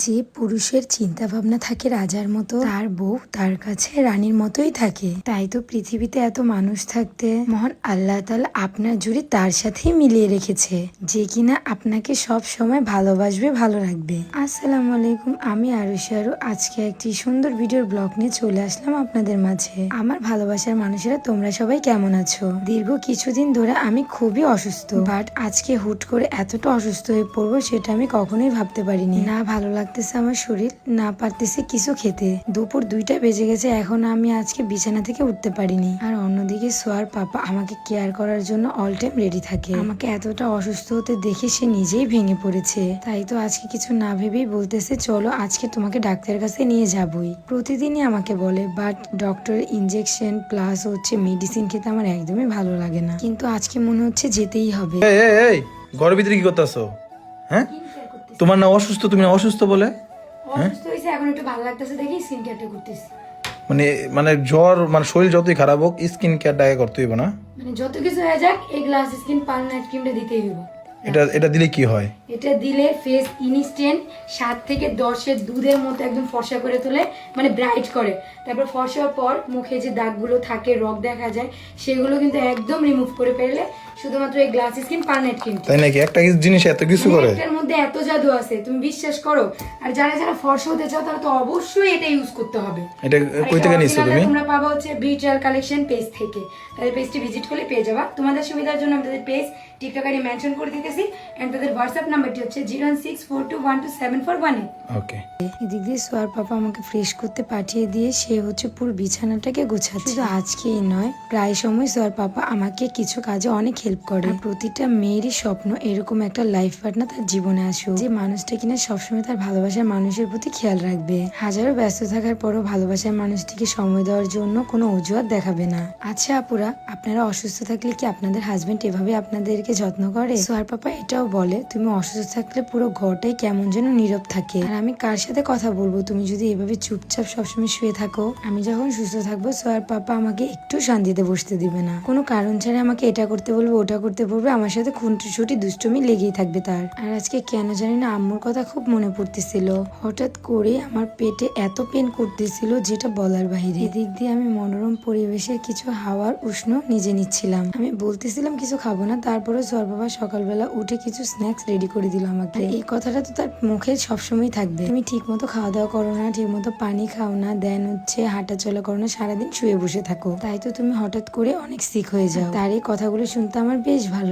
যে পুরুষের চিন্তা ভাবনা থাকে রাজার মতো, তার বউ তার কাছে রানীর মতোই থাকে। তাই তো পৃথিবীতে এত মানুষ থাকতে মহান আল্লাহ তাআলা আপনার জুড়ি তার সাথেই মিলিয়ে রেখেছে, যে কিনা আপনাকে সব সময় ভালোবাসবে, ভালো রাখবে। আসসালামু আলাইকুম, আমি আরুষি আরু। আজকে একটি সুন্দর ভিডিওর ব্লগ নিয়ে চলে আসলাম আপনাদের মাঝে। আমার ভালোবাসার মানুষেরা, তোমরা সবাই কেমন আছো? দীর্ঘ কিছুদিন ধরে আমি খুবই অসুস্থ, বাট আজকে হুট করে এতটা অসুস্থ হয়ে পড়বো সেটা আমি কখনোই ভাবতে পারিনি। না ভালো লাগতেছে আমার শরীর, না পারতেছি কিছু খেতে। দুপুর 2টা বেজে গেছে, এখন আমি আজকে বিছানা থেকে উঠতে পারিনি। আর অন্যদিকে সোয়ার পাপা আমাকে কেয়ার করার জন্য অল টাইম রেডি থাকে। আমাকে এতটা অসুস্থ হতে দেখে সে নিজেই ভেঙে পড়েছে। তাই তো আজকে কিছু না ভেবেই বলতেছে, চলো আজকে তোমাকে ডাক্তারের কাছে নিয়ে যাবই। প্রতিদিনই আমাকে বলে, বাট ডক্টরের ইনজেকশন প্লাস হচ্ছে মেডিসিন খেতে আমার একদমই ভালো লাগে না, কিন্তু আজকে মনে হচ্ছে যেতেই হবে। এই ঘরের ভিতরে কি করতেছো? হ্যাঁ, তোমার না অসুস্থ, তুমি না অসুস্থ বলে? অসুস্থ হয়েছে, এখন একটু ভালো লাগতেছে দেখি স্কিন কেয়ারটা করতেছি। মানে মানে জ্বর, মানে শরীর যতই খারাপ হোক স্কিন কেয়ারটা আগে করতে হইব না? মানে যত কিছু হয়ে যাক, এই গ্লাস স্কিন পার্ল নাইট ক্রিমটা দিতেই হইব। এটা দিলে কি হয়? এটা দিলে ফেস ইনস্ট্যান্ট 7 থেকে 10-এর দুধের মতো একদম ফর্সা করে তোলে, মানে ব্রাইট করে। তারপর ফর্সা হওয়ার পর মুখে যে দাগগুলো থাকে, রগ দেখা যায়, সেগুলো কিন্তু একদম রিমুভ করে ফেললে শুধুমাত্র এই glass skin pearl night cream. তাই নাকি? একটা জিনিস এত কিছু করে? এটার মধ্যে এত জাদু আছে, তুমি বিশ্বাস করো। আর যারা যারা ফর্সা হতে চাও তারা তো অবশ্যই এটা ইউজ করতে হবে। এটা কই থেকে নিছো তুমি? তোমরা পাবা হচ্ছে বিউটিয়াল কালেকশন পেজ থেকে। তাদের পেজটি ভিজিট করলে পেয়ে যাবা। তোমাদের সুবিধার জন্য আমি তাদের পেজ টিকটক আইডি মেনশন করে দিতেছি, এন্ড তাদের হোয়াটসঅ্যাপ নাম্বারটি হচ্ছে 01642127418। ওকে। এদিক দিয়ে সোয়ার পাপা আমাকে ফ্রেশ করতে পাঠিয়ে দিয়ে সে হচ্ছে পুরো বিছানাটাকে গোছাচ্ছে। শুধু আজকেই নয়, প্রায় সময় সোয়ার পাপা আমাকে কিছু কাজে অনেক হেল্প করে। প্রতিটা মেয়েরই স্বপ্ন এরকম একটা লাইফ পার্টনার তার জীবনে আসুক, যে মানুষটা কিনা সবসময় তার ভালোবাসার মানুষের প্রতি খেয়াল রাখবে। হাজারো ব্যস্ত থাকার পরও ভালোবাসার মানুষটিকে সময় দেওয়ার জন্য কোনো অজুহাত দেখাবে না। আচ্ছা আপুরা, আপনারা অসুস্থ থাকলে কি আপনাদের হাজবেন্ড এভাবে আপনাদেরকে যত্ন করে? সোয়ার পাপা এটাও বলে, তুমি অসুস্থ থাকলে পুরো ঘরটাই কেমন যেন নীরব থাকে। আর আমি কার সাথে কথা বলবো তুমি যদি এভাবে চুপচাপ সবসময় শুয়ে থাকো? আমি যখন সুস্থ থাকবো সোয়ার পাপা আমাকে একটু শান্তিতে বসতে দিবে না। কোনো কারণ ছাড়া আমাকে এটা করতে বলবে, ওটা করতে বলবে, আমার সাথে খুনসুটি দুষ্টুমি লেগেই থাকবে তার। আর আজকে কেন জানি না আম্মুর কথা খুব মনে পড়তেছিল। হঠাৎ করে আমার পেটে এত পেন করতেছিল যেটা বলার বাইরে। এদিক দিয়ে আমি মনোরম পরিবেশের কিছু হাওয়ার উষ্ণ নিজে নিচ্ছিলাম। আমি বলতেছিলাম কিছু খাবো না, তারপরে সোয়ার বাবা সকালবেলা উঠে কিছু স্ন্যাক্স রেডি করে দিল আমাকে। এই কথাটা তো তার মুখে সবসময় থাকবে, তুমি ঠিক মতো খাওয়া দাওয়া করো না, ঠিক মতো পানি খাও না, দেন হচ্ছে হাঁটা চলা করো না, সারাদিন শুয়ে বসে থাকো, তাই তো তুমি হঠাৎ করে অনেক সিক হয়ে যাও। তার এই কথাগুলো শুনতে আমার বেশ ভালো